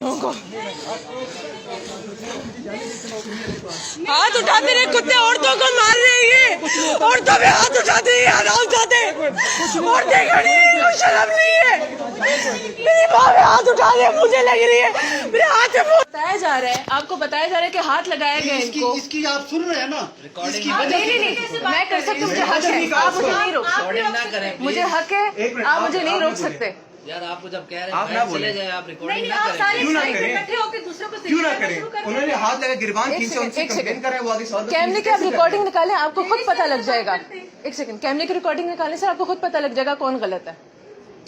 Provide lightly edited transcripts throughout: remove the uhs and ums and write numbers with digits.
हाथ उठाते रहे कुत्ते, औरतों को मार रहे हैं, औरतों पे हाथ उठाते हैं, औरतें खड़ी हैं, कोई शर्म नहीं है। मेरी माँ पे हाथ उठा रहे, मुझे लग रही है मेरे हाथ में बताया जा रहा है, आपको बताया जा रहा है कि हाथ लगाया गया इनको। इसकी आप सुन रहे हैं ना रिकॉर्डिंग? नहीं, मैं कर सकती हूँ, मुझे हक है, आप मुझे नहीं रोक सकते, मुझे हक है, आप मुझे नहीं रोक सकते। यार आपको जब कह रहे हैं चले जाए, आप रिकॉर्डिंग ना करें। क्यों ना करें? क्यों ना करें? उन्होंने हाथ लगा गिरबान खींचे, उनसे कंप्लेन करें, वो आगे सवाल कैमरे की आप रिकॉर्डिंग निकालें, आपको खुद पता लग जाएगा। एक सेकंड, कैमरे की रिकॉर्डिंग निकालने से आपको खुद पता लग जाएगा कौन गलत है।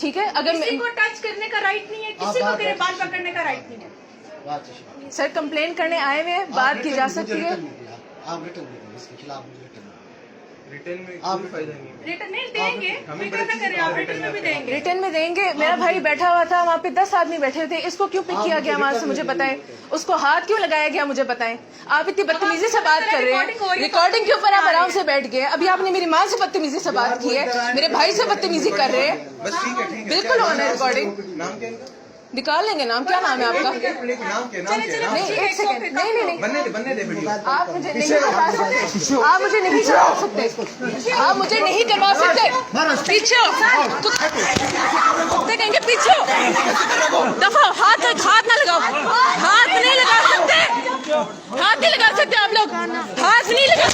ठीक है, अगर किसी को टच करने का राइट नहीं है, किसी को गिरबान पकड़ने का राइट नहीं है। सर कंप्लेन करने आए हुए हैं, बात की जा सकती है। आप रिटर्न दीजिए, इसके खिलाफ मुझे रिटर्न में आप रिटर्न नहीं देंगे, फिक्र न करें, आप रिटर्न में भी देंगे। रिटर्न में देंगे। मेरा भाई बैठा हुआ था वहाँ पे, 10 आदमी बैठे थे, इसको क्यों पिक किया गया वहाँ से मुझे बताएं, उसको हाथ क्यों लगाया गया मुझे बताएं। आप इतनी बदतमीजी से बात कर रहे हैं, रिकॉर्डिंग के ऊपर आप आराम से बैठ गए। अभी आपने मेरी माँ से बदतमीजी से बात की है, मेरे भाई से बदतमीजी कर रहे हैं। बस ठीक है बिल्कुल ऑन है रिकॉर्डिंग, नाम क्या इनका? निकाल लेंगे नाम। क्या नाम है आपका? नाम क्या? नहीं, एक सेकंड, नहीं बनने दे वीडियो। आप मुझे नहीं करवा सकते, आप मुझे नहीं करवा सकते, आप मुझे नहीं करवा सकते। पीछे हो, कुत्ते कहेंगे पीछे हो, दफा हाथ ना लगाओ, हाथ नहीं लगा सकते, हाथ नहीं लगा सकते आप लोग, हाथ नहीं लगा